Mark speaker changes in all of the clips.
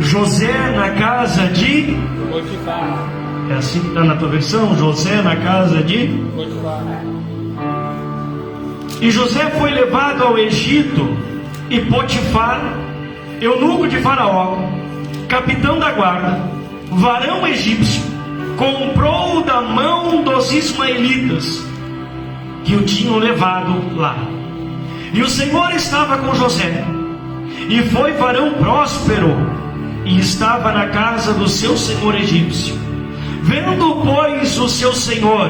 Speaker 1: José na casa de
Speaker 2: Potifar.
Speaker 1: É assim que está na tua versão? José na casa de
Speaker 2: Potifar.
Speaker 1: E José foi levado ao Egito, e Potifar, eunuco de Faraó, capitão da guarda, varão egípcio, comprou-o da mão dos ismaelitas que o tinham levado lá. E o Senhor estava com José, e foi varão próspero, e estava na casa do seu senhor egípcio. Vendo, pois, o seu senhor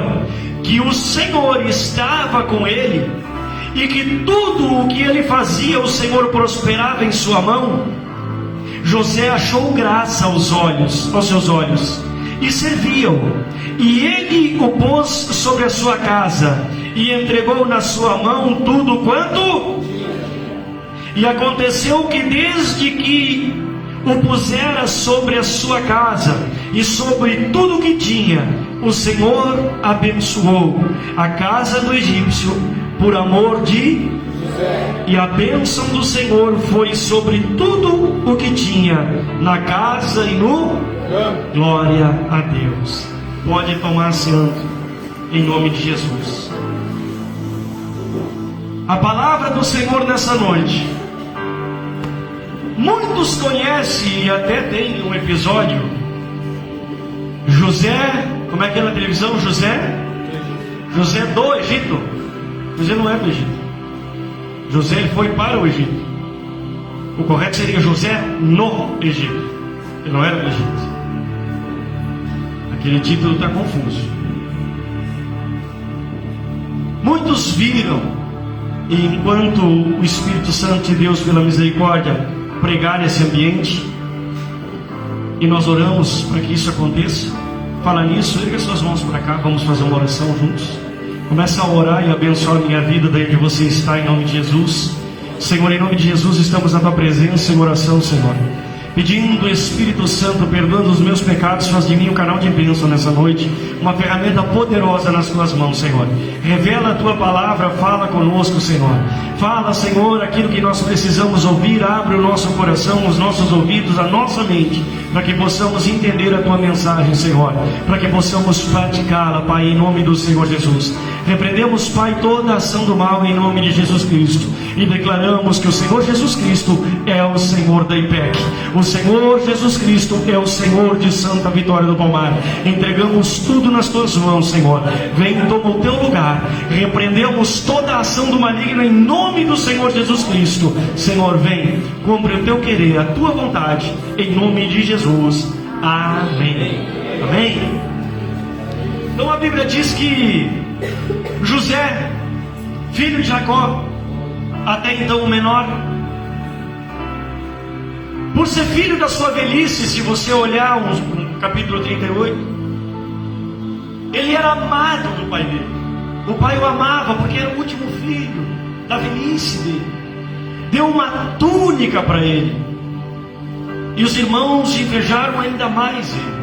Speaker 1: que o Senhor estava com ele, e que tudo o que ele fazia o Senhor prosperava em sua mão, José achou graça aos seus olhos, e servia-o. E ele o pôs sobre a sua casa, e entregou na sua mão tudo quanto. E aconteceu que desde que o pusera sobre a sua casa e sobre tudo o que tinha, o Senhor abençoou a casa do egípcio por amor de José. E a bênção do Senhor foi sobre tudo o que tinha na casa e no glória a Deus. Pode tomar assento em nome de Jesus. A palavra do Senhor nessa noite. Muitos conhecem e até tem um episódio. José, como é que é na televisão? José do Egito. José não é do Egito. José ele foi para o Egito. O correto seria José no Egito. Ele não era do Egito. Aquele título está confuso. Muitos viram, e enquanto o Espírito Santo de Deus, pela misericórdia, pregar esse ambiente, e nós oramos para que isso aconteça. Fala nisso, erga suas mãos para cá, vamos fazer uma oração juntos. Começa a orar e abençoar a minha vida daí que você está, em nome de Jesus. Senhor, em nome de Jesus, estamos na tua presença em oração, Senhor, pedindo, Espírito Santo, perdoando os meus pecados, faz de mim um canal de bênção nessa noite, uma ferramenta poderosa nas tuas mãos, Senhor. Revela a tua palavra, fala conosco, Senhor. Fala, Senhor, aquilo que nós precisamos ouvir. Abre o nosso coração, os nossos ouvidos, a nossa mente, para que possamos entender a tua mensagem, Senhor, para que possamos praticá-la, Pai, em nome do Senhor Jesus. Repreendemos, Pai, toda a ação do mal em nome de Jesus Cristo, e declaramos que o Senhor Jesus Cristo é o Senhor da IPEC. O Senhor Jesus Cristo é o Senhor de Santa Vitória do Palmar. Entregamos tudo nas tuas mãos, Senhor. Vem e toma o teu lugar. Repreendemos toda a ação do maligno em nome do Senhor Jesus Cristo. Senhor, vem, cumpre o teu querer, a tua vontade, em nome de Jesus. Amém. Amém. Então a Bíblia diz que José, filho de Jacó, até então o menor, por ser filho da sua velhice, se você olhar o capítulo 38, ele era amado do pai dele. O pai o amava porque era o último filho da velhice dele. Deu uma túnica para ele. E os irmãos invejaram ainda mais ele.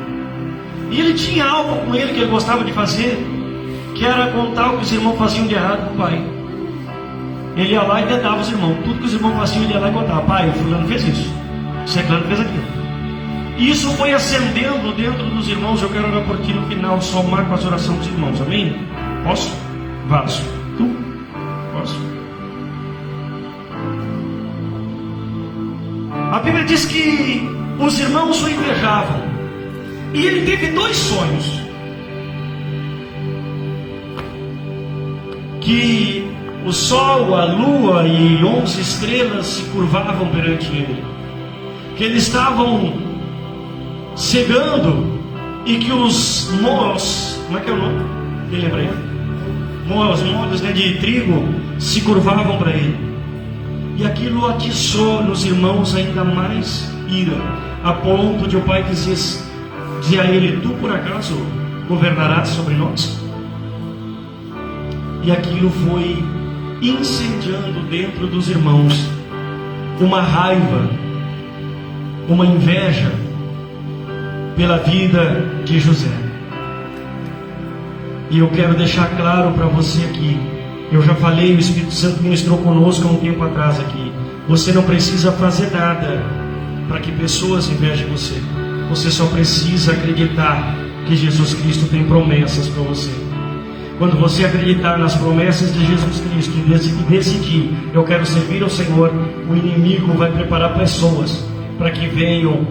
Speaker 1: E ele tinha algo com ele que ele gostava de fazer, que era contar o que os irmãos faziam de errado com o pai. Ele ia lá e dedava os irmãos. Tudo que os irmãos faziam, ele ia lá e contava. Pai, o fulano fez isso, o ciclano fez aquilo. E isso foi acendendo dentro dos irmãos. Eu quero orar por ti no final, somar com as orações dos irmãos. Amém? Posso? Vaso. Tu? Posso? A Bíblia diz que os irmãos o invejavam. E ele teve dois sonhos. Que o sol, a lua e 11 estrelas se curvavam perante ele. Que eles estavam cegando e que os molos, como é que é o nome? Quem lembra aí? Os molhos, né, de trigo se curvavam para ele. E aquilo atiçou nos irmãos ainda mais ira, a ponto de o pai dizer a ele: tu por acaso governarás sobre nós? E aquilo foi incendiando dentro dos irmãos uma raiva, uma inveja pela vida de José. E eu quero deixar claro para você aqui, eu já falei, o Espírito Santo ministrou conosco há um tempo atrás aqui, você não precisa fazer nada para que pessoas invejem você. Você só precisa acreditar que Jesus Cristo tem promessas para você. Quando você acreditar nas promessas de Jesus Cristo e decidir, eu quero servir ao Senhor, o inimigo vai preparar pessoas para que venham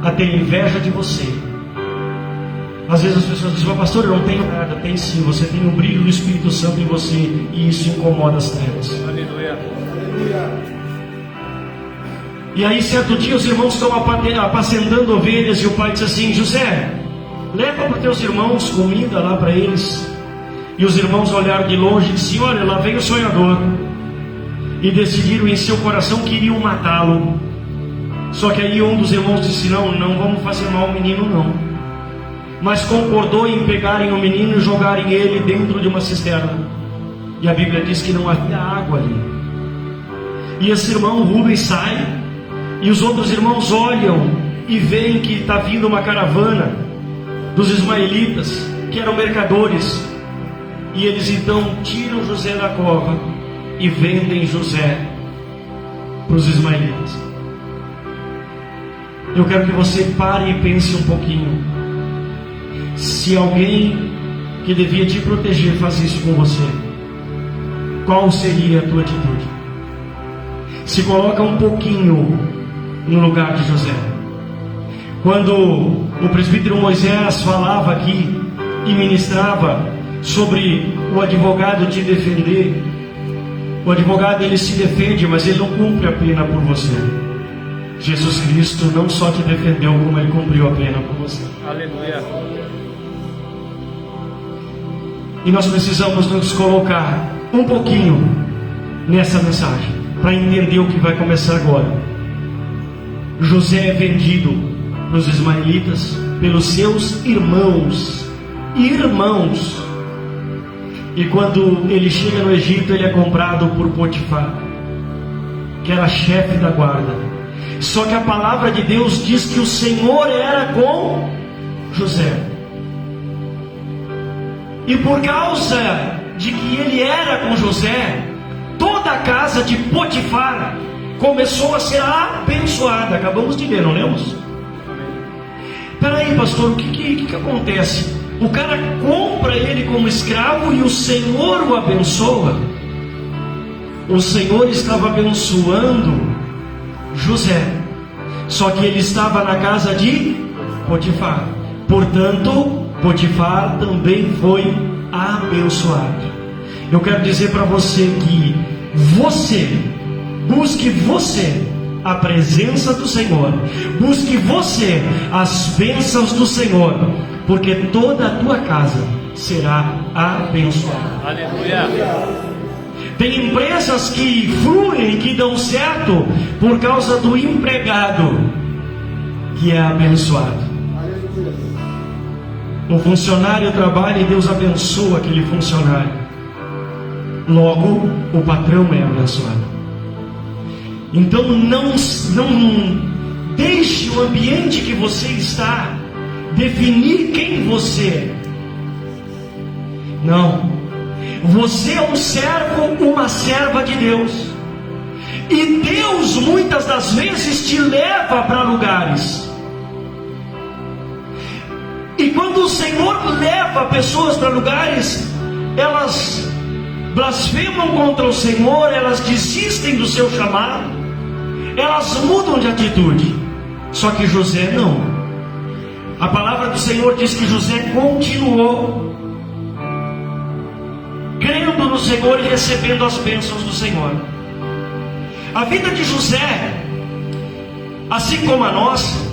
Speaker 1: a ter inveja de você. Às vezes as pessoas dizem: pastor, eu não tenho nada. Tem sim, você tem o brilho do Espírito Santo em você, e isso incomoda as trevas. Aleluia. E aí certo dia os irmãos estão apacentando ovelhas, e o pai diz assim: José, leva para os teus irmãos comida lá para eles. E os irmãos olharam de longe e disseram: olha, lá vem o sonhador. E decidiram em seu coração que iriam matá-lo. Só que aí um dos irmãos disse: não vamos fazer mal ao menino não. Mas concordou em pegarem o menino e jogarem ele dentro de uma cisterna. E a Bíblia diz que não havia água ali. E esse irmão Rubens sai, e os outros irmãos olham e veem que está vindo uma caravana dos ismaelitas, que eram mercadores. E eles então tiram José da cova e vendem José para os ismaelitas. Eu quero que você pare e pense um pouquinho. Se alguém que devia te proteger faz isso com você, qual seria a tua atitude? Se coloca um pouquinho no lugar de José. Quando o presbítero Moisés falava aqui e ministrava sobre o advogado te defender, o advogado ele se defende, mas ele não cumpre a pena por você. Jesus Cristo não só te defendeu, como ele cumpriu a pena por você. Aleluia. E nós precisamos nos colocar um pouquinho nessa mensagem para entender o que vai começar agora. José é vendido para os ismaelitas pelos seus irmãos. E quando ele chega no Egito, ele é comprado por Potifar, que era chefe da guarda. Só que a palavra de Deus diz que o Senhor era com José. E por causa de que ele era com José, toda a casa de Potifar começou a ser abençoada. Acabamos de ler, não lemos? Peraí, pastor, o que acontece? O cara compra ele como escravo e o Senhor o abençoa. O Senhor estava abençoando José, só que ele estava na casa de Potifar. Portanto, Potifar também foi abençoado. Eu quero dizer para você que busque a presença do Senhor, busque você as bênçãos do Senhor, porque toda a tua casa será abençoada. Aleluia. Tem empresas que fluem, que dão certo por causa do empregado que é abençoado. Um funcionário trabalha e Deus abençoa aquele funcionário. Logo, o patrão é abençoado. Então não deixe o ambiente que você está definir quem você é. Não. Você é um servo, uma serva de Deus. E Deus muitas das vezes te leva para lugares. E quando o Senhor leva pessoas para lugares, elas blasfemam contra o Senhor, elas desistem do seu chamado, elas mudam de atitude. Só que José não. A palavra do Senhor diz que José continuou crendo no Senhor e recebendo as bênçãos do Senhor. A vida de José, assim como a nossa,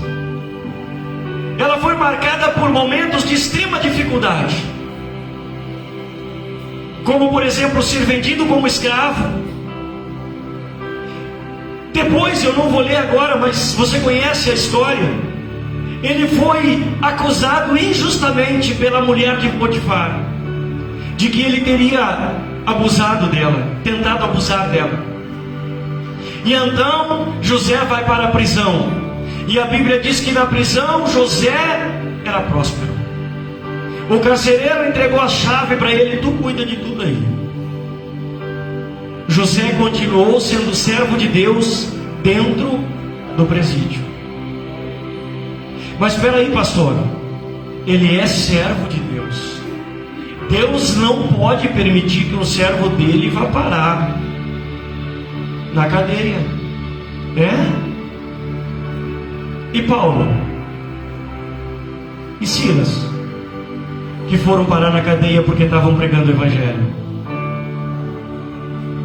Speaker 1: ela foi marcada por momentos de extrema dificuldade, como por exemplo ser vendido como escravo. Depois, eu não vou ler agora, mas você conhece a história. Ele foi acusado injustamente pela mulher de Potifar, de que ele teria abusado dela, tentado abusar dela. E então José vai para a prisão. E a Bíblia diz que na prisão José era próspero. O carcereiro entregou a chave para ele: tu cuida de tudo aí. José continuou sendo servo de Deus dentro do presídio. Mas espera aí, pastor, ele é servo de Deus. Deus não pode permitir que um servo dele vá parar na cadeia. E Paulo e Silas, que foram parar na cadeia porque estavam pregando o evangelho,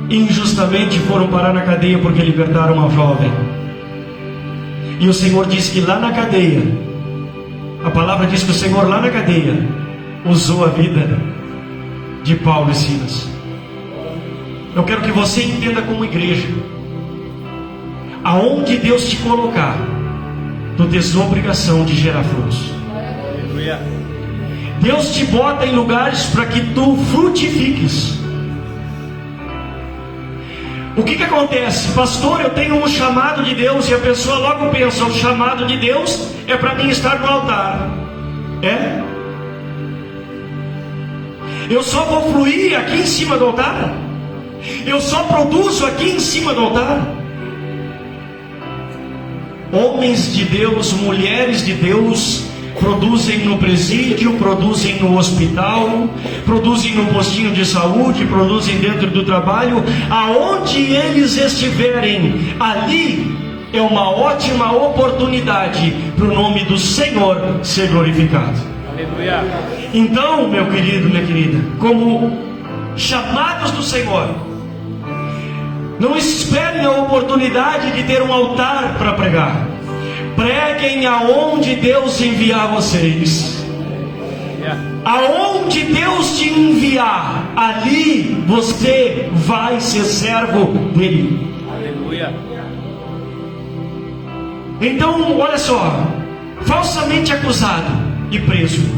Speaker 1: injustamente foram parar na cadeia porque libertaram uma jovem. E o Senhor diz que lá na cadeia, a palavra diz que o Senhor lá na cadeia usou a vida de Paulo e Silas. Eu quero que você entenda como igreja, aonde Deus te colocar, tu tens obrigação de gerar frutos. Deus te bota em lugares para que tu frutifiques. O que acontece? Pastor, eu tenho um chamado de Deus, e a pessoa logo pensa, o chamado de Deus é para mim estar no altar. Eu só vou fluir aqui em cima do altar? Eu só produzo aqui em cima do altar? Homens de Deus, mulheres de Deus, produzem no presídio, produzem no hospital, produzem no postinho de saúde, produzem dentro do trabalho. Aonde eles estiverem, ali é uma ótima oportunidade para o nome do Senhor ser glorificado. Aleluia. Então, meu querido, minha querida, como chamados do Senhor, não esperem a oportunidade de ter um altar para pregar. Preguem aonde Deus enviar vocês. Aonde Deus te enviar, ali você vai ser servo dele. Aleluia. Então, olha só, falsamente acusado e preso,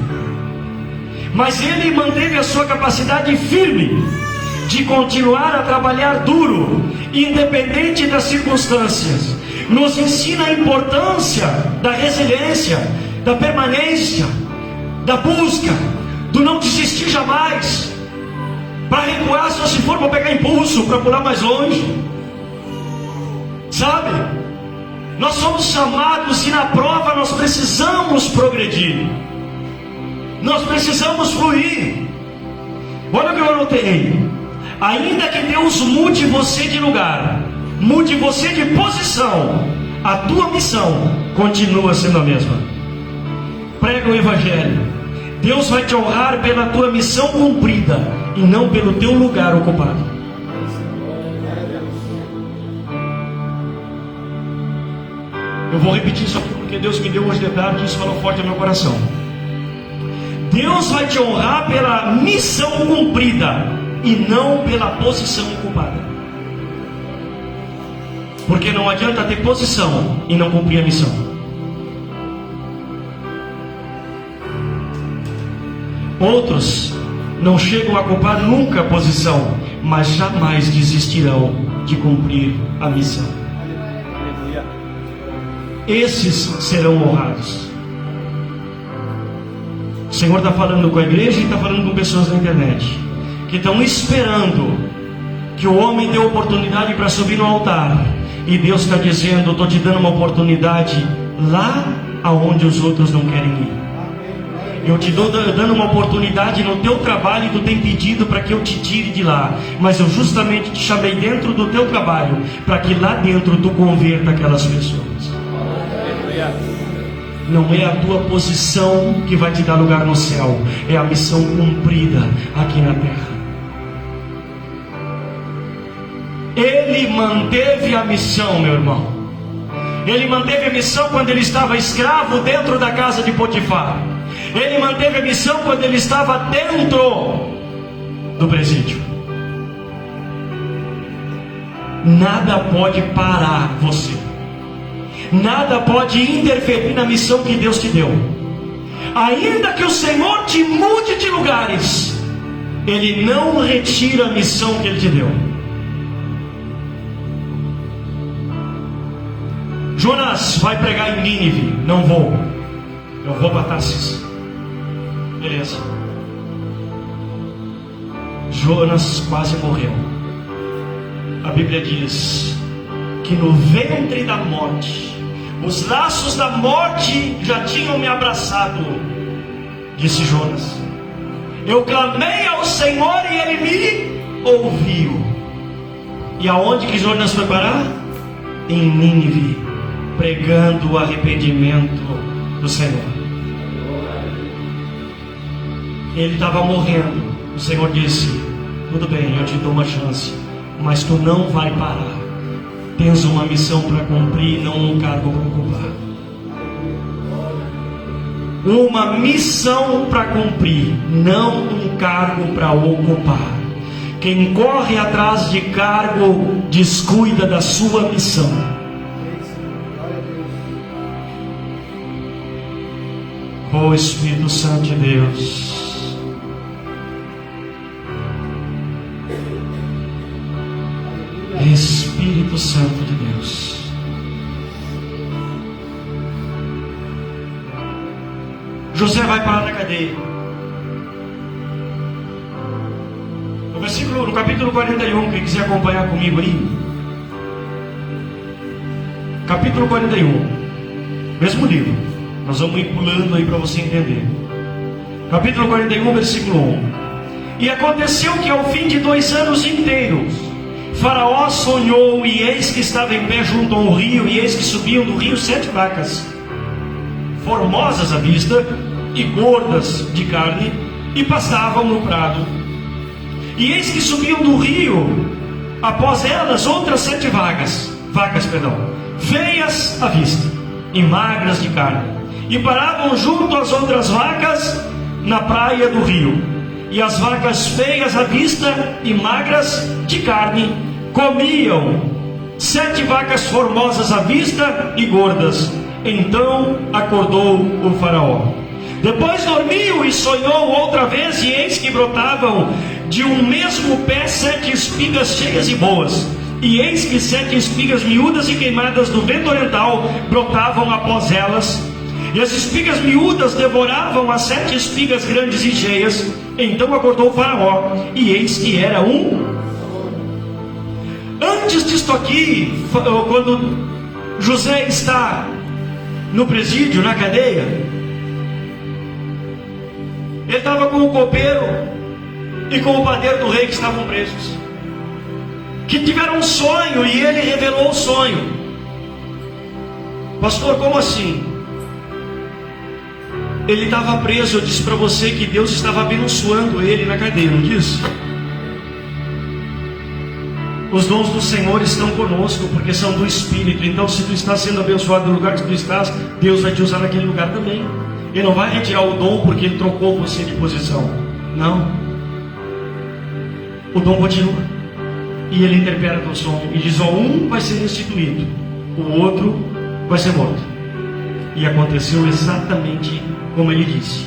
Speaker 1: mas ele manteve a sua capacidade firme de continuar a trabalhar duro, independente das circunstâncias. Nos ensina a importância da resiliência, da permanência, da busca, do não desistir jamais, para recuar só se for para pegar impulso, para pular mais longe. Sabe? Nós somos chamados e na prova nós precisamos progredir. Nós precisamos fluir. Olha o que eu anotei. Ainda que Deus mude você de lugar, mude você de posição, a tua missão continua sendo a mesma. Prega o evangelho. Deus vai te honrar pela tua missão cumprida e não pelo teu lugar ocupado. Eu vou repetir isso aqui porque Deus me deu hoje de tarde e isso falou forte no meu coração. Deus vai te honrar pela missão cumprida e não pela posição ocupada. Porque não adianta ter posição e não cumprir a missão. Outros não chegam a ocupar nunca a posição, mas jamais desistirão de cumprir a missão. Esses serão honrados. O Senhor está falando com a igreja e está falando com pessoas na internet que estão esperando que o homem dê oportunidade para subir no altar, e Deus está dizendo: estou te dando uma oportunidade lá aonde os outros não querem ir. Eu te estou dando uma oportunidade no teu trabalho e tu tem pedido para que eu te tire de lá, mas eu justamente te chamei dentro do teu trabalho para que lá dentro tu converta aquelas pessoas. Não é a tua posição que vai te dar lugar no céu, é a missão cumprida aqui na terra. Ele manteve a missão, meu irmão. Ele manteve a missão quando ele estava escravo dentro da casa de Potifar. Ele manteve a missão quando ele estava dentro do presídio. Nada pode parar você. Nada pode interferir na missão que Deus te deu. Ainda que o Senhor te mude de lugares, Ele não retira a missão que Ele te deu. Jonas vai pregar em Nínive. Não vou. Eu vou para Tarsis. Beleza. Jonas quase morreu. A Bíblia diz que no ventre da morte Os laços da morte já tinham me abraçado, disse Jonas. Eu clamei ao Senhor e Ele me ouviu. E aonde que Jonas foi parar? Em Nínive, pregando o arrependimento do Senhor. Ele estava morrendo. O Senhor disse: tudo bem, eu te dou uma chance, mas tu não vai parar. Tens uma missão para cumprir, não um cargo para ocupar. Uma missão para cumprir, não um cargo para ocupar. Quem corre atrás de cargo descuida da sua missão. Oh Espírito Santo de Deus, Espírito Santo de Deus, José vai parar na cadeia. No capítulo 41, quem quiser acompanhar comigo aí, capítulo 41, mesmo livro, nós vamos ir pulando aí para você entender. Capítulo 41, versículo 1. E aconteceu que ao fim de 2 anos inteiros, Faraó sonhou, e eis que estava em pé junto a um rio, e eis que subiam do rio 7 vacas, formosas à vista e gordas de carne, e pastavam no prado. E eis que subiam do rio, após elas, outras 7 vacas, feias à vista e magras de carne, e paravam junto às outras vacas na praia do rio. E as vacas feias à vista e magras de carne comiam 7 vacas formosas à vista e gordas. Então acordou o Faraó. Depois dormiu e sonhou outra vez, e eis que brotavam de um mesmo pé 7 espigas cheias e boas. E eis que 7 espigas miúdas e queimadas do vento oriental brotavam após elas. E as espigas miúdas devoravam as 7 espigas grandes e cheias. Então acordou o Faraó, e eis que era Antes disto aqui, quando José está no presídio, na cadeia, ele estava com o copeiro e com o padeiro do rei que estavam presos, que tiveram um sonho, e ele revelou o sonho. Pastor, como assim? Ele estava preso. Eu disse para você que Deus estava abençoando ele na cadeia, não disse? Os dons do Senhor estão conosco, porque são do Espírito. Então, se tu estás sendo abençoado no lugar que tu estás, Deus vai te usar naquele lugar também. Ele não vai retirar o dom porque Ele trocou você de posição. Não. O dom continua. E Ele interpreta o sonho e diz: um vai ser restituído, o outro vai ser morto. E aconteceu exatamente como Ele disse.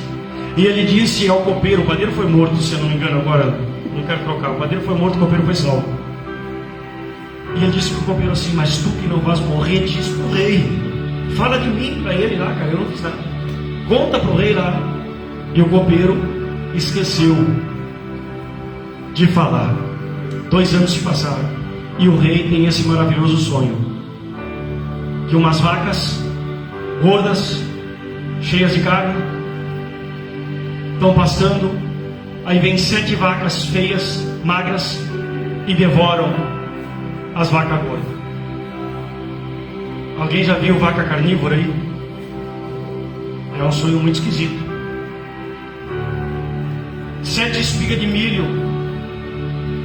Speaker 1: E Ele disse ao copeiro: o padeiro foi morto, se eu não me engano, agora não quero trocar. O padeiro foi morto, o copeiro foi salvo. E ele disse para o copeiro assim: mas tu que não vais morrer, diz para o rei, fala de mim para ele lá, cara, eu não fiz nada, conta para o rei lá. E o copeiro esqueceu de falar. 2 anos se passaram, e o rei tem esse maravilhoso sonho, que umas vacas gordas, cheias de carne, estão pastando. Aí vem 7 vacas feias, magras, e devoram as vacas gordas. Alguém já viu vaca carnívora aí? É um sonho muito esquisito. 7 espigas de milho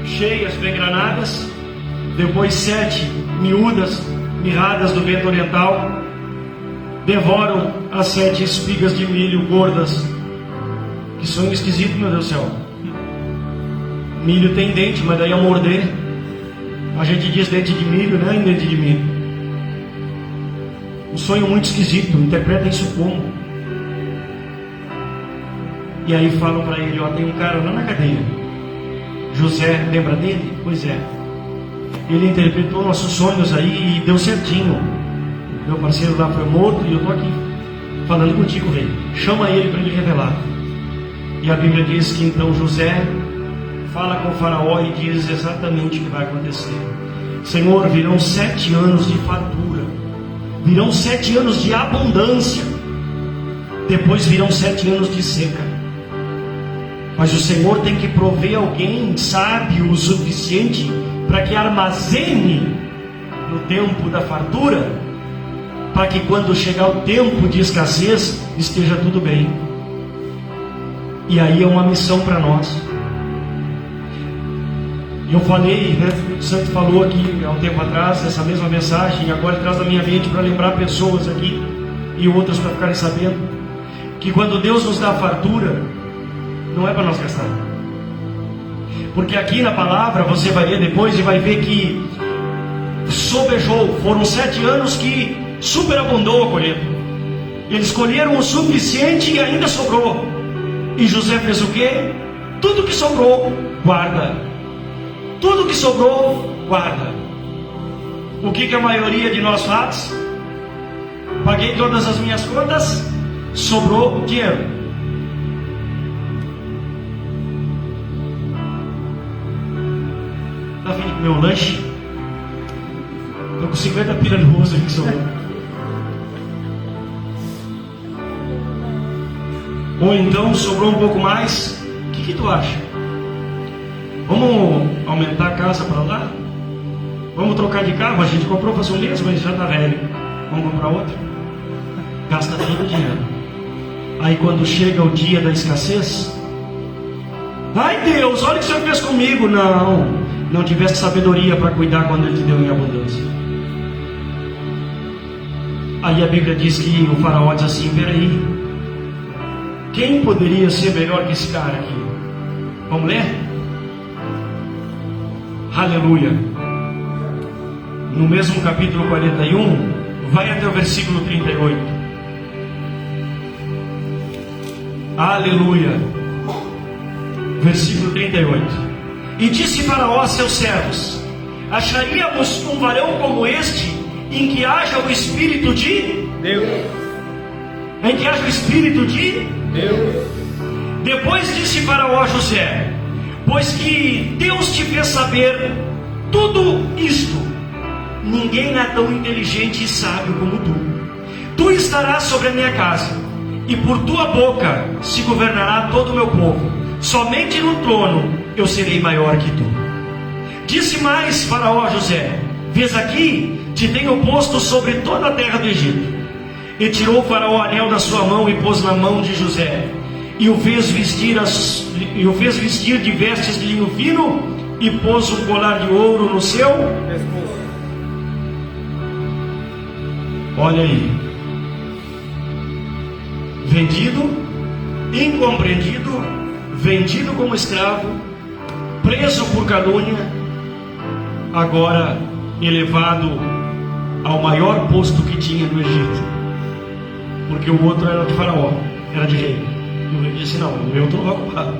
Speaker 1: cheias, bem granadas. Depois 7 miúdas, mirradas do vento oriental, devoram as 7 espigas de milho gordas. Que sonho esquisito, meu Deus do céu. Milho tem dente, mas daí ao morder, a gente diz dente de milho, não é dente de milho. Um sonho muito esquisito. Interpreta isso como? E aí falam para ele: ó, tem um cara lá na cadeia, José, lembra dele? Pois é, ele interpretou nossos sonhos aí e deu certinho. Meu parceiro lá foi morto e eu estou aqui falando contigo, rei. Chama ele para ele revelar. E a Bíblia diz que então José fala com o Faraó e diz exatamente o que vai acontecer. Senhor, virão 7 anos de fartura, Virão 7 anos de abundância, depois virão 7 anos de seca. Mas o Senhor tem que prover alguém sábio o suficiente para que armazene no tempo da fartura, para que quando chegar o tempo de escassez esteja tudo bem. E aí é uma missão para nós. Eu falei, né? O Santo falou aqui há um tempo atrás essa mesma mensagem, e agora traz na minha mente para lembrar pessoas aqui e outras para ficarem sabendo que quando Deus nos dá a fartura, não é para nós gastar. Porque aqui na palavra você vai ler depois e vai ver que sobejou, foram 7 anos que superabundou a colheita. Eles colheram o suficiente e ainda sobrou. E José fez o quê? Tudo que sobrou, guarda. Tudo que sobrou, guarda. O que a maioria de nós faz? Paguei todas as minhas contas, sobrou dinheiro. Tá afim de comer um lanche? Estou com 50 pila no rosto aqui que sobrou. Ou então sobrou um pouco mais. O que tu acha? Vamos aumentar a casa para lá? Vamos trocar de carro? A gente comprou faz um mês, mas já está velho. Vamos comprar outro? Gasta todo o dinheiro. Aí quando chega o dia da escassez, ai Deus, olha o que o Senhor fez comigo. Não tivesse sabedoria para cuidar quando Ele te deu em abundância. Aí a Bíblia diz que o faraó diz assim: peraí, quem poderia ser melhor que esse cara aqui? Vamos ler? Aleluia. No mesmo capítulo 41, vai até o versículo 38. Aleluia. Versículo 38. E disse Faraó a seus servos: acharíamos um varão como este, em que haja o Espírito de Deus. Em que haja o Espírito de Deus. Depois disse Faraó a José: pois que Deus te fez saber tudo isto, ninguém é tão inteligente e sábio como tu. Tu estarás sobre a minha casa, e por tua boca se governará todo o meu povo. Somente no trono eu serei maior que tu. Disse mais Faraó a José: vês aqui, te tenho posto sobre toda a terra do Egito. E tirou o Faraó o anel da sua mão e pôs na mão de José, e o fez vestir de vestes de linho fino, e pôs um colar de ouro no seu pescoço. Olha aí, vendido, incompreendido, vendido como escravo, preso por calúnia, agora elevado ao maior posto que tinha no Egito, porque o outro era de Faraó, era de rei. E o rei disse: não, eu estou ocupado,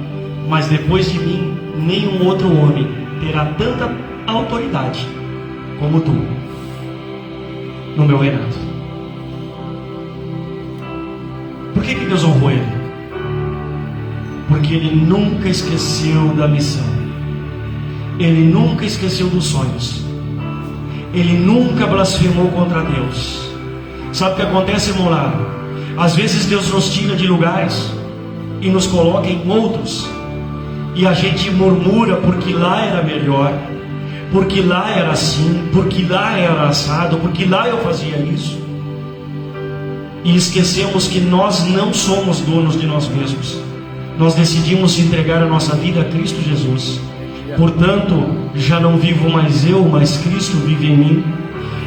Speaker 1: mas depois de mim nenhum outro homem terá tanta autoridade como tu no meu reinado. Por que Deus honrou ele? Porque ele nunca esqueceu da missão, ele nunca esqueceu dos sonhos, ele nunca blasfemou contra Deus. Sabe o que acontece, irmão lá? Às vezes Deus nos tira de lugares e nos coloca em outros, e a gente murmura porque lá era melhor, porque lá era assim, porque lá era assado, porque lá eu fazia isso, e esquecemos que nós não somos donos de nós mesmos. Nós decidimos entregar a nossa vida a Cristo Jesus. Portanto, já não vivo mais eu, mas Cristo vive em mim.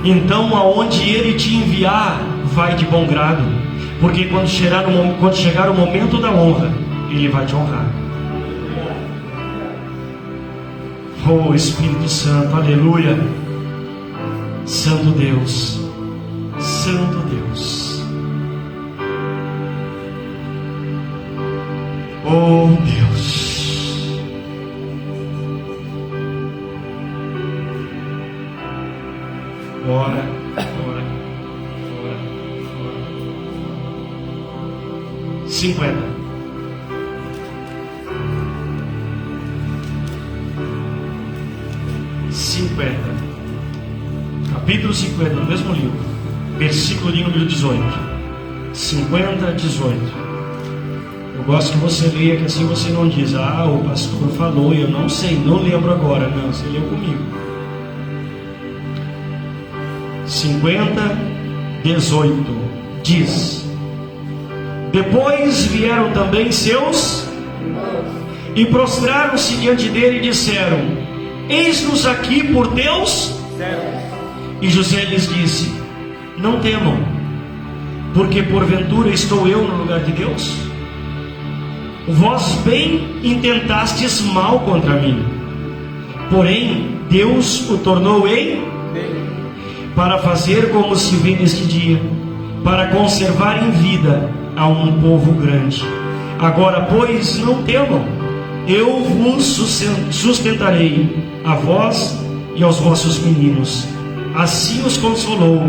Speaker 1: Então aonde Ele te enviar, vai de bom grado, porque quando chegar o momento da honra, Ele vai te honrar. Oh Espírito Santo, aleluia. Santo Deus, Santo Deus. Oh Deus. Ora, ora, ora, ora. 50. Capítulo 50, no mesmo livro. versículo de número 18. 50, 18. Eu gosto que você leia, que assim você não diz: ah, o pastor falou, eu não sei, não lembro agora. Não, você leu comigo. 50, 18 diz: depois vieram também seus e prostraram-se diante dele e disseram: eis-nos aqui por Deus. E José lhes disse: não temam, porque porventura estou eu no lugar de Deus? Vós bem intentastes mal contra mim, porém Deus o tornou em para fazer como se vê neste dia, para conservar em vida a um povo grande. Agora, pois, não temam, eu vos sustentarei, a vós e aos vossos meninos. Assim os consolou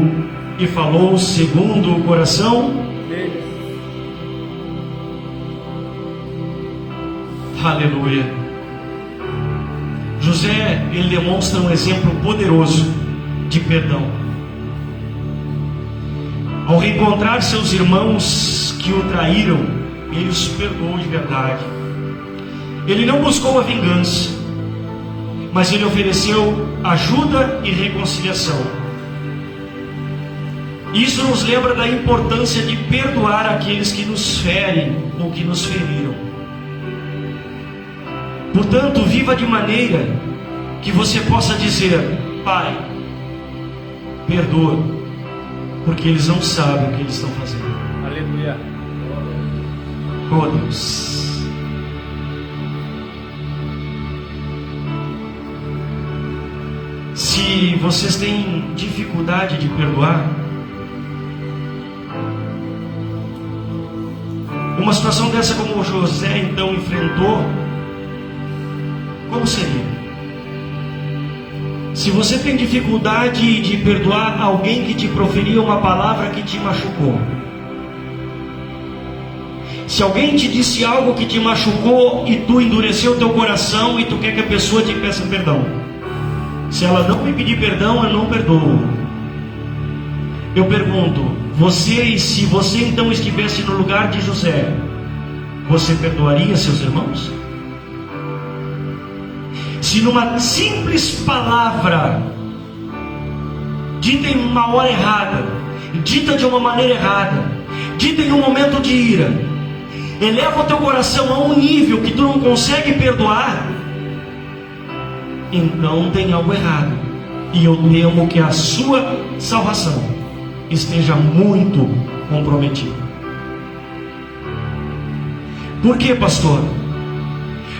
Speaker 1: e falou segundo o coração deles. Aleluia. José, ele demonstra um exemplo poderoso de perdão. Ao reencontrar seus irmãos que o traíram, ele os perdoou de verdade. Ele não buscou a vingança, mas ele ofereceu ajuda e reconciliação. Isso nos lembra da importância de perdoar aqueles que nos ferem ou que nos feriram. Portanto, viva de maneira que você possa dizer: Pai, perdoa, porque eles não sabem o que eles estão fazendo.
Speaker 2: Aleluia.
Speaker 1: Oh Deus. Se vocês têm dificuldade de perdoar, uma situação dessa como o José então enfrentou, como seria? Se você tem dificuldade de perdoar alguém que te proferiu uma palavra que te machucou, se alguém te disse algo que te machucou e tu endureceu o teu coração e tu quer que a pessoa te peça perdão, se ela não me pedir perdão, eu não perdoo. Eu pergunto, se você então estivesse no lugar de José, você perdoaria seus irmãos? Se numa simples palavra, dita em uma hora errada, dita de uma maneira errada, dita em um momento de ira, eleva o teu coração a um nível que tu não consegue perdoar, então tem algo errado. E eu temo que a sua salvação esteja muito comprometida. Por quê, pastor?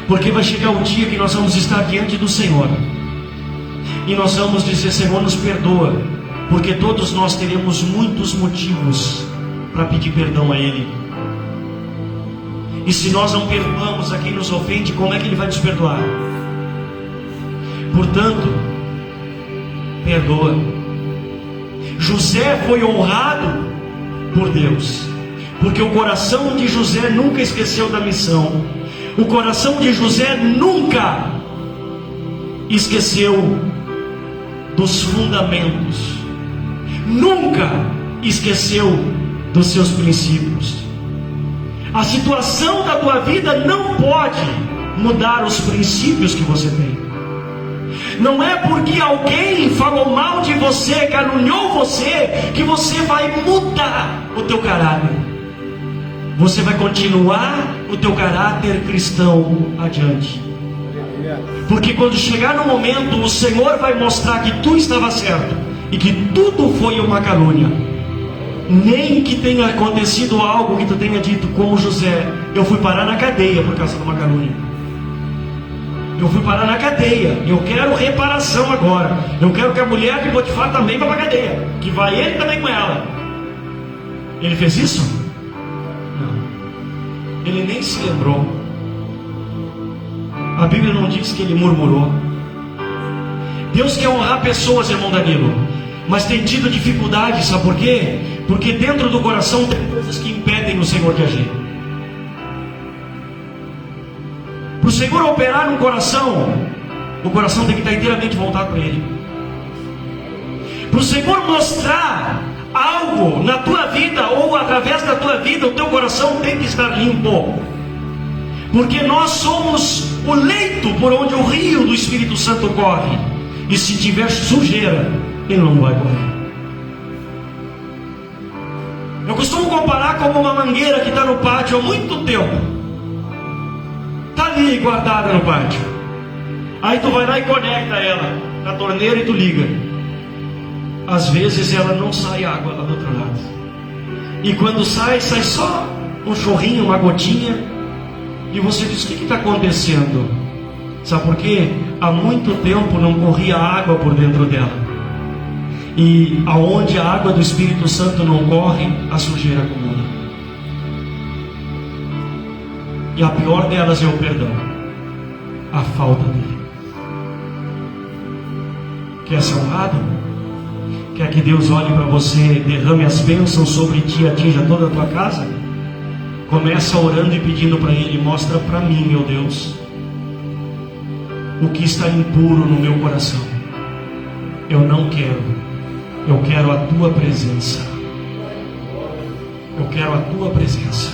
Speaker 1: Porque vai chegar o dia que nós vamos estar diante do Senhor e nós vamos dizer: Senhor, nos perdoa, porque todos nós teremos muitos motivos para pedir perdão a Ele. E se nós não perdoamos a quem nos ofende, como é que Ele vai nos perdoar? Portanto, perdoa. José foi honrado por Deus, porque o coração de José nunca esqueceu da missão. O coração de José nunca esqueceu dos fundamentos, nunca esqueceu dos seus princípios. A situação da tua vida não pode mudar os princípios que você tem. Não é porque alguém falou mal de você, caluniou você, que você vai mudar o teu caráter. Você vai continuar o teu caráter cristão adiante. Porque quando chegar no momento, o Senhor vai mostrar que tu estava certo e que tudo foi uma calúnia. Nem que tenha acontecido algo que tu tenha dito, como José: eu fui parar na cadeia por causa de uma calúnia. Eu fui parar na cadeia, eu quero reparação agora. Eu quero que a mulher de Potifar também vá para a cadeia, que vai ele também com ela. Ele fez isso? Não. Ele nem se lembrou. A Bíblia não diz que ele murmurou. Deus quer honrar pessoas, irmão Danilo, mas tem tido dificuldade, sabe por quê? Porque dentro do coração tem coisas que impedem o Senhor de agir. Para o Senhor operar no coração, o coração tem que estar inteiramente voltado para Ele. Para o Senhor mostrar Algo na tua vida, ou através da tua vida, o teu coração tem que estar limpo. Porque nós somos o leito por onde o rio do Espírito Santo corre. E se tiver sujeira, ele não vai correr. Eu costumo comparar como uma mangueira que está no pátio há muito tempo. Está ali guardada no pátio. Aí tu vai lá e conecta ela na torneira e tu liga. Às vezes ela não sai água lá do outro lado. E quando sai, sai só um chorrinho, uma gotinha. E você diz, o que está acontecendo? Sabe por quê? Há muito tempo não corria água por dentro dela. E aonde a água do Espírito Santo não corre, a sujeira acumula. E a pior delas é o perdão, a falta dele. Quer ser honrado? Quer que Deus olhe para você, derrame as bênçãos sobre ti e atinja toda a tua casa? Começa orando e pedindo para Ele, mostra para mim, meu Deus, o que está impuro no meu coração. Eu não quero, eu quero a tua presença. Eu quero a tua presença.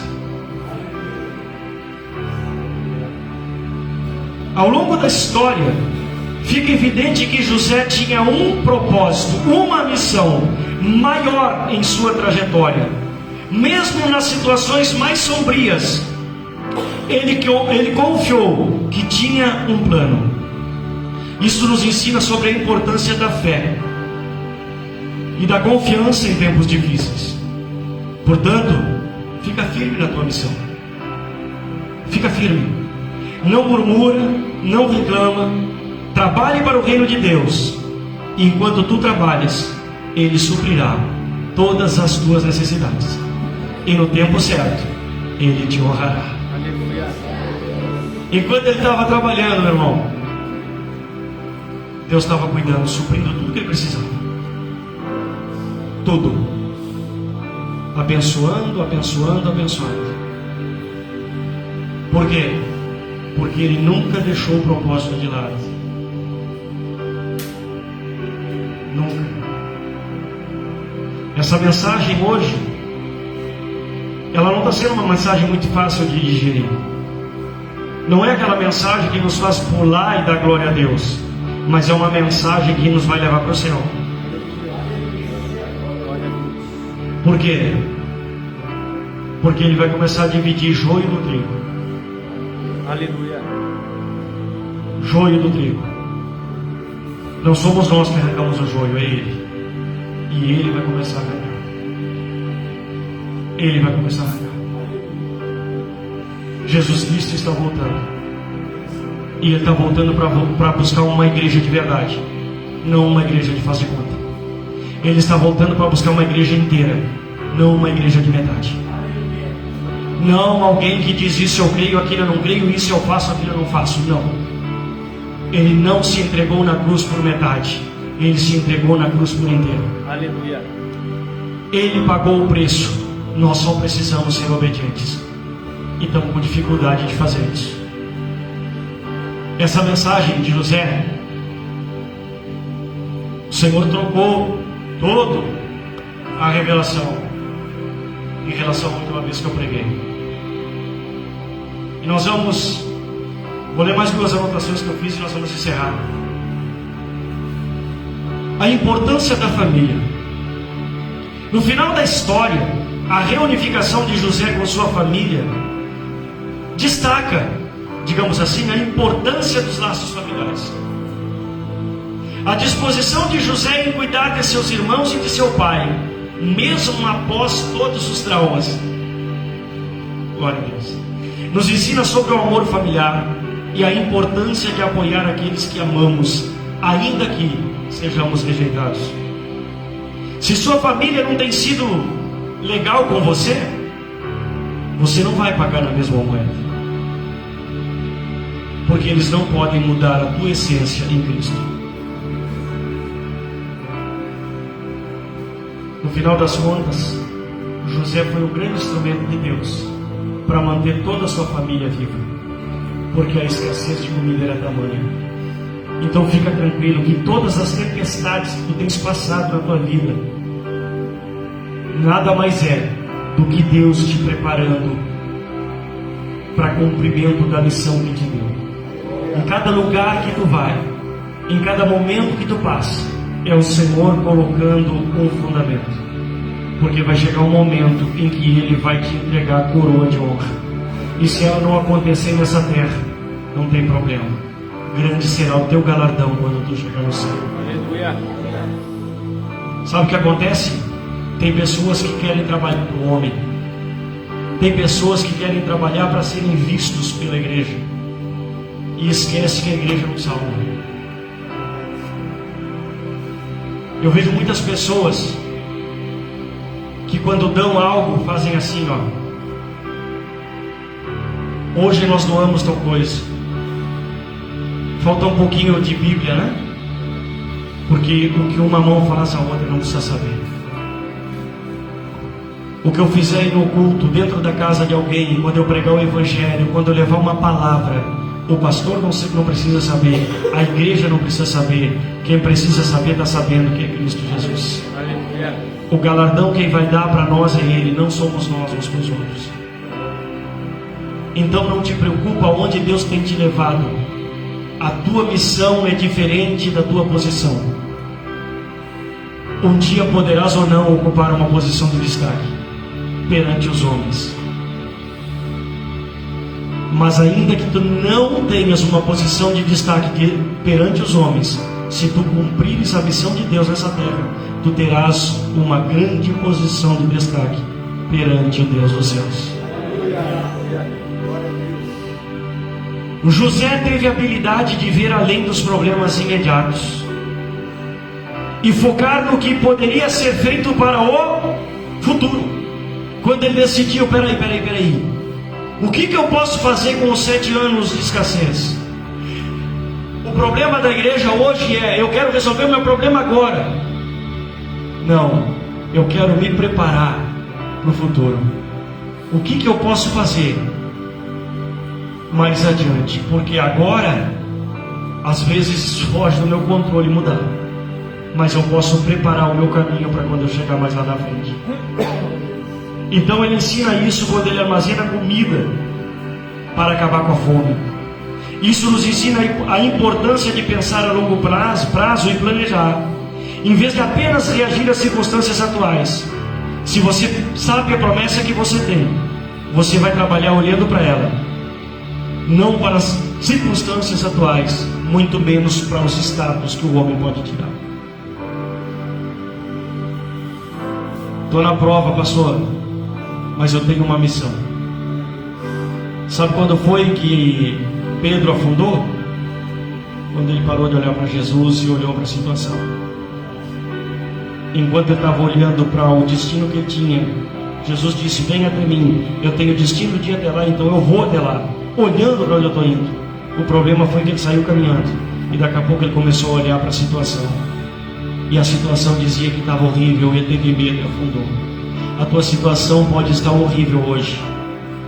Speaker 1: Ao longo da história, fica evidente que José tinha um propósito, uma missão maior em sua trajetória. Mesmo nas situações mais sombrias, ele confiou que tinha um plano. Isso nos ensina sobre a importância da fé e da confiança em tempos difíceis. Portanto, fica firme na tua missão. Fica firme. Não murmura, não reclama. Trabalhe para o reino de Deus. E enquanto tu trabalhas, Ele suprirá todas as tuas necessidades. E no tempo certo, Ele te honrará. Enquanto ele estava trabalhando, meu irmão, Deus estava cuidando, suprindo tudo que ele precisava. Tudo. Abençoando, abençoando, abençoando. Por quê? Porque ele nunca deixou o propósito de lado. Nunca. Essa mensagem hoje, ela não está sendo uma mensagem muito fácil de digerir. Não é aquela mensagem que nos faz pular e dar glória a Deus, mas é uma mensagem que nos vai levar para o céu. Por quê? Porque Ele vai começar a dividir joio do trigo.
Speaker 2: Aleluia.
Speaker 1: Joio do trigo. Não somos nós que arrancamos o joio, é Ele. E Ele vai começar a arrancar. Ele vai começar a arrancar. Jesus Cristo está voltando. E Ele está voltando para buscar uma igreja de verdade, não uma igreja de faz de conta. Ele está voltando para buscar uma igreja inteira, não uma igreja de metade. Não alguém que diz isso eu creio, aquilo eu não creio, isso eu faço, aquilo eu não faço. Não. Ele não se entregou na cruz por metade. Ele se entregou na cruz por inteiro.
Speaker 2: Aleluia.
Speaker 1: Ele pagou o preço. Nós só precisamos ser obedientes. E estamos com dificuldade de fazer isso. Essa mensagem de José, o Senhor trocou toda a revelação em relação à última vez que eu preguei. E nós vou ler mais duas anotações que eu fiz e nós vamos encerrar. A importância da família. No final da história, a reunificação de José com sua família destaca, digamos assim, a importância dos laços familiares. A disposição de José em cuidar de seus irmãos e de seu pai, mesmo após todos os traumas. Glória a Deus. Nos ensina sobre o amor familiar e a importância de apoiar aqueles que amamos, ainda que sejamos rejeitados. Se sua família não tem sido legal com você, você não vai pagar na mesma moeda. Porque eles não podem mudar a tua essência em Cristo. No final das contas, José foi um grande instrumento de Deus para manter toda a sua família viva, porque a escassez de comida era tamanha. Então fica tranquilo que todas as tempestades que tu tens passado na tua vida, nada mais é do que Deus te preparando para cumprimento da missão que te deu. Em cada lugar que tu vai, em cada momento que tu passa, é o Senhor colocando um fundamento. Porque vai chegar um momento em que Ele vai te entregar a coroa de honra. E se ela não acontecer nessa terra, não tem problema. Grande será o teu galardão quando tu chegar no céu.
Speaker 2: Aleluia.
Speaker 1: Sabe o que acontece? Tem pessoas que querem trabalhar para o homem. Tem pessoas que querem trabalhar para serem vistos pela igreja. E esquece que a igreja não salva. Eu vejo muitas pessoas que quando dão algo fazem assim, ó. Hoje nós doamos tal coisa. Falta um pouquinho de Bíblia, né? Porque o que uma mão faz, a outra não precisa saber. O que eu fizer no culto, dentro da casa de alguém, quando eu pregar o Evangelho, quando eu levar uma palavra, o pastor não precisa saber, a igreja não precisa saber. Quem precisa saber está sabendo que é Cristo Jesus.
Speaker 2: Aleluia.
Speaker 1: O galardão quem vai dar para nós é Ele, não somos nós uns para os outros. Então não te preocupa onde Deus tem te levado. A tua missão é diferente da tua posição. Um dia poderás ou não ocupar uma posição de destaque perante os homens. Mas ainda que tu não tenhas uma posição de destaque perante os homens, se tu cumprires a missão de Deus nessa terra, tu terás uma grande posição de destaque perante o Deus dos céus. O José teve a habilidade de ver além dos problemas imediatos e focar no que poderia ser feito para o futuro. Quando ele decidiu, peraí, o que eu posso fazer com os 7 anos de escassez? O problema da igreja hoje é: eu quero resolver o meu problema agora. Não, eu quero me preparar para o futuro. O que eu posso fazer mais adiante? Porque agora, às vezes foge do meu controle mudar, mas eu posso preparar o meu caminho para quando eu chegar mais lá na frente. Então ele ensina isso quando ele armazena comida para acabar com a fome. Isso nos ensina a importância de pensar a longo prazo e planejar, em vez de apenas reagir às circunstâncias atuais. Se você sabe a promessa que você tem, você vai trabalhar olhando para ela, não para as circunstâncias atuais, muito menos para os status que o homem pode tirar. Estou na prova, pastor, mas eu tenho uma missão. Sabe quando foi que Pedro afundou? Quando ele parou de olhar para Jesus e olhou para a situação. Enquanto ele estava olhando para o destino que ele tinha, Jesus disse: venha até mim, eu tenho destino de ir até lá, então eu vou até lá, olhando para onde eu estou indo. O problema foi que ele saiu caminhando, e daqui a pouco ele começou a olhar para a situação, e a situação dizia que estava horrível, e ele teve medo e afundou. A tua situação pode estar horrível hoje.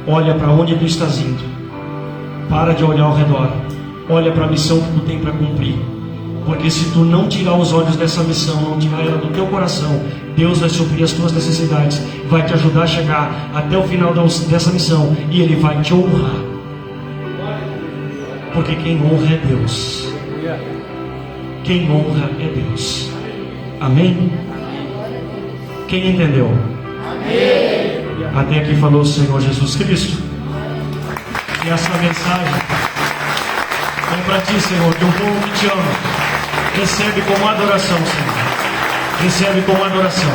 Speaker 1: Olha para onde tu estás indo. Para de olhar ao redor. Olha para a missão que tu tem para cumprir. Porque se tu não tirar os olhos dessa missão, não tirar ela do teu coração, Deus vai suprir as tuas necessidades, vai te ajudar a chegar até o final dessa missão, e Ele vai te honrar. Porque quem honra é Deus. Quem honra é Deus. Amém? Quem entendeu? Amém. Até aqui falou o Senhor Jesus Cristo. E essa mensagem é para ti, Senhor, que o povo que te ama recebe como adoração, Senhor. Recebe como adoração.